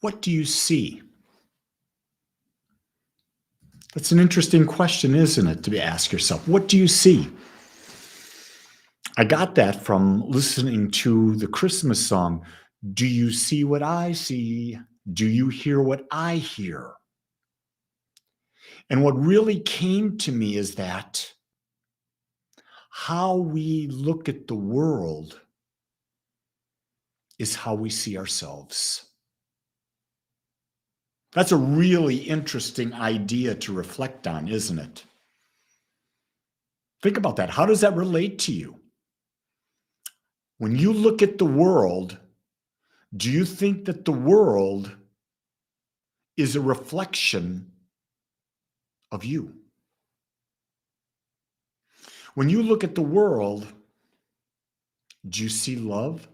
What do you see? That's an interesting question, isn't it, to ask yourself? What do you see? I got that from listening to the Christmas song, Do You See What I See? Do you hear what I hear? And what really came to me is that how we look at the world is how we see ourselves. That's a really interesting idea to reflect on, isn't it? Think about that. How does that relate to you? When you look at the world, do you think that the world is a reflection of you? When you look at the world, do you see love?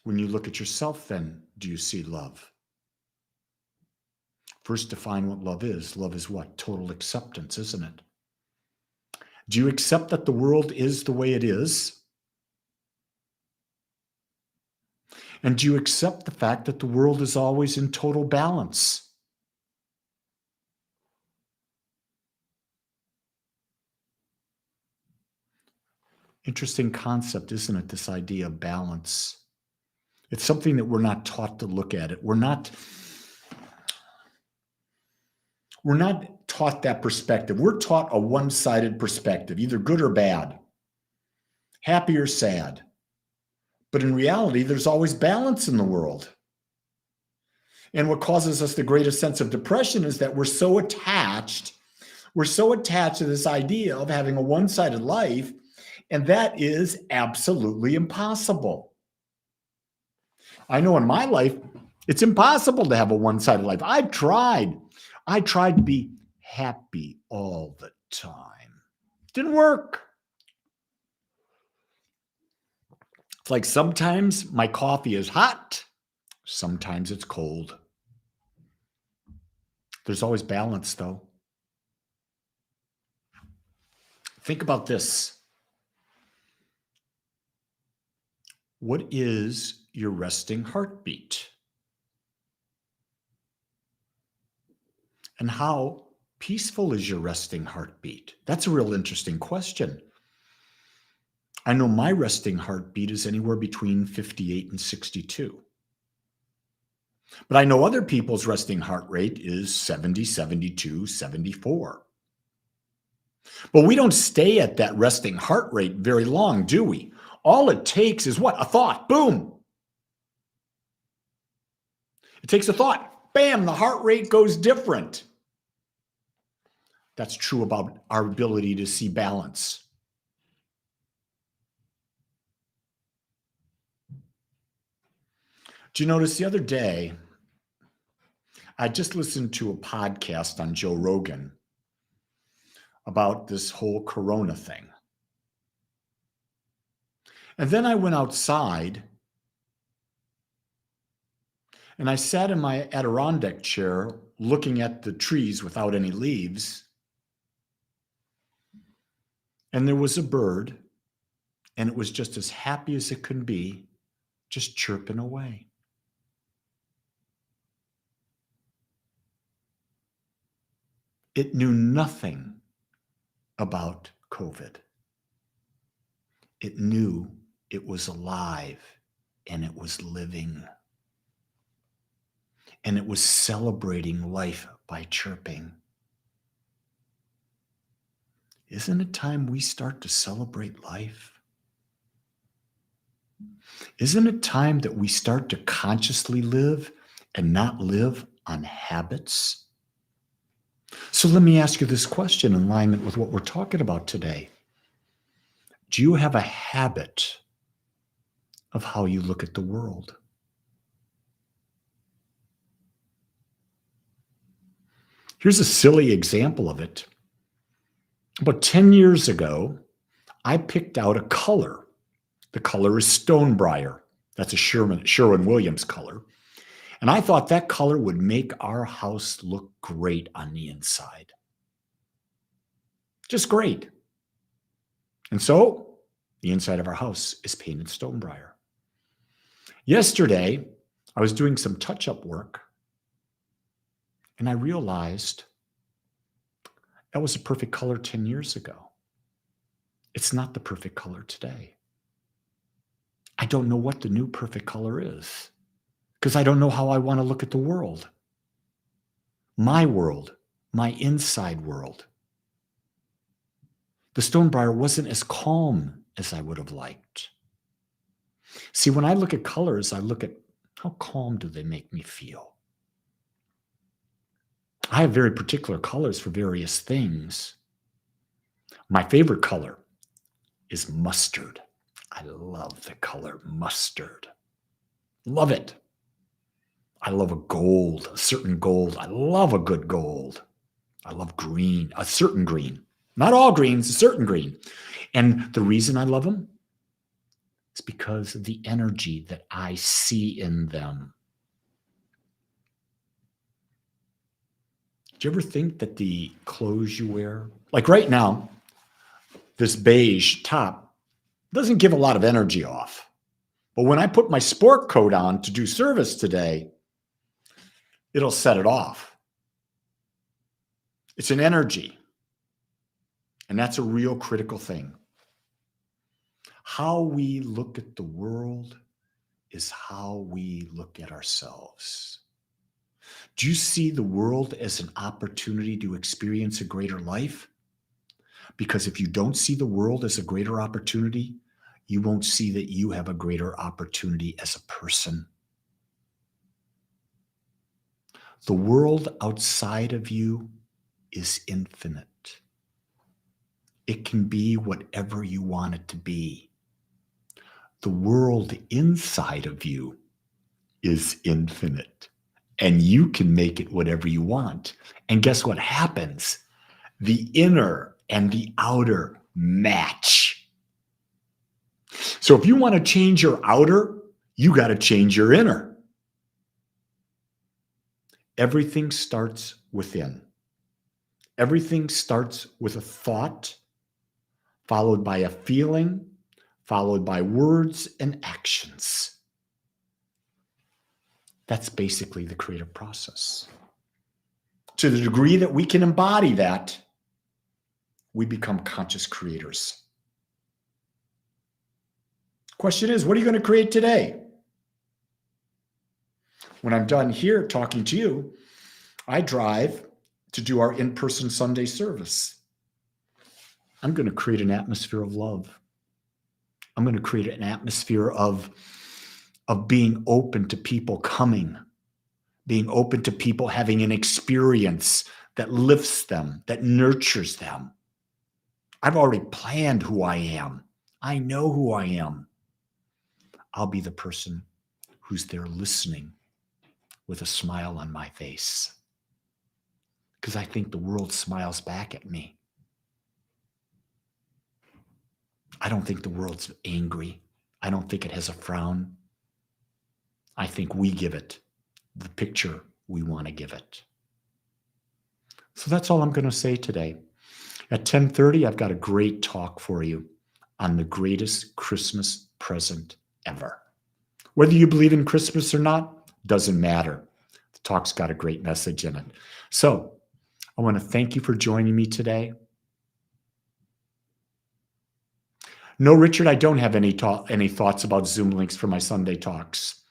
When you look at yourself, then, do you see love? First, define what love is. Love is what? Total acceptance, isn't it? Do you accept that the world is the way it is? And do you accept the fact that the world is always in total balance? Interesting concept, isn't it? This idea of balance. It's something that we're not taught to look at it. We're not taught that perspective. We're taught a one-sided perspective, either good or bad, happy or sad. But in reality, there's always balance in the world. And what causes us the greatest sense of depression is that we're so attached to this idea of having a one-sided life, and that is absolutely impossible. I know in my life, it's impossible to have a one-sided life. I tried to be happy all the time. Didn't work. It's like sometimes my coffee is hot, sometimes it's cold. There's always balance, though. Think about this. What is your resting heartbeat? And how peaceful is your resting heartbeat? That's a real interesting question. I know my resting heartbeat is anywhere between 58 and 62. But I know other people's resting heart rate is 70, 72, 74. But we don't stay at that resting heart rate very long, do we? All it takes is what? A thought. Boom. It takes a thought. Bam, the heart rate goes different. That's true about our ability to see balance. Do you notice the other day, I just listened to a podcast on Joe Rogan about this whole corona thing. And then I went outside and I sat in my Adirondack chair looking at the trees without any leaves. And there was a bird, and it was just as happy as it could be, just chirping away. It knew nothing about COVID. It knew it was alive and it was living. And it was celebrating life by chirping. Isn't it time we start to celebrate life? Isn't it time that we start to consciously live and not live on habits? So let me ask you this question in alignment with what we're talking about today. Do you have a habit of how you look at the world? Here's a silly example of it. About 10 years ago, I picked out a color. The color is Stonebriar. That's a Sherwin-Williams color. And I thought that color would make our house look great on the inside. Just great. And so the inside of our house is painted Stonebriar. Yesterday, I was doing some touch-up work, and I realized that was a perfect color 10 years ago. It's not the perfect color today. I don't know what the new perfect color is because I don't know how I want to look at the world. My world, my inside world. The Stonebriar wasn't as calm as I would have liked. See, when I look at colors, I look at how calm do they make me feel. I have very particular colors for various things. My favorite color is mustard. I love the color mustard. Love it. I love a gold, a certain gold. I love a good gold. I love green, a certain green. Not all greens, a certain green. And the reason I love them is because of the energy that I see in them. Do you ever think that the clothes you wear, like right now, this beige top doesn't give a lot of energy off. But when I put my sport coat on to do service today, it'll set it off. It's an energy. And that's a real critical thing. How we look at the world is how we look at ourselves. Do you see the world as an opportunity to experience a greater life? Because if you don't see the world as a greater opportunity, you won't see that you have a greater opportunity as a person. The world outside of you is infinite. It can be whatever you want it to be. The world inside of you is infinite, and you can make it whatever you want. And guess what happens? The inner and the outer match. So if you want to change your outer, you got to change your inner. Everything starts within. Everything starts with a thought, followed by a feeling, followed by words and actions. That's basically the creative process. To the degree that we can embody that, we become conscious creators. Question is, what are you going to create today? When I'm done here talking to you, I drive to do our in-person Sunday service. I'm going to create an atmosphere of love. I'm going to create an atmosphere of being open to people coming, being open to people having an experience that lifts them, that nurtures them. I've already planned who I am. I know who I am. I'll be the person who's there listening with a smile on my face, because I think the world smiles back at me. I don't think the world's angry. I don't think it has a frown. I think we give it the picture we want to give it. So that's all I'm going to say today. At 10:30, I've got a great talk for you on the greatest Christmas present ever. Whether you believe in Christmas or not, doesn't matter. The talk's got a great message in it. So I want to thank you for joining me today. No, Richard, I don't have any thoughts about Zoom links for my Sunday talks.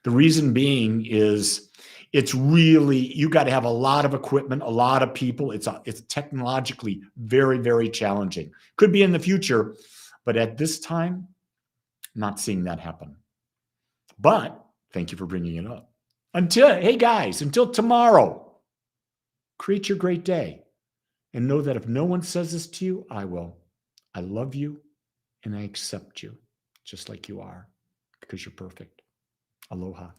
The reason being is it's really, you got to have a lot of equipment, a lot of people. It's technologically very, very challenging. Could be in the future, but at this time, not seeing that happen. But thank you for bringing it up. Hey guys, until tomorrow, create your great day and know that if no one says this to you, I will. I love you and I accept you just like you are because you're perfect. Aloha.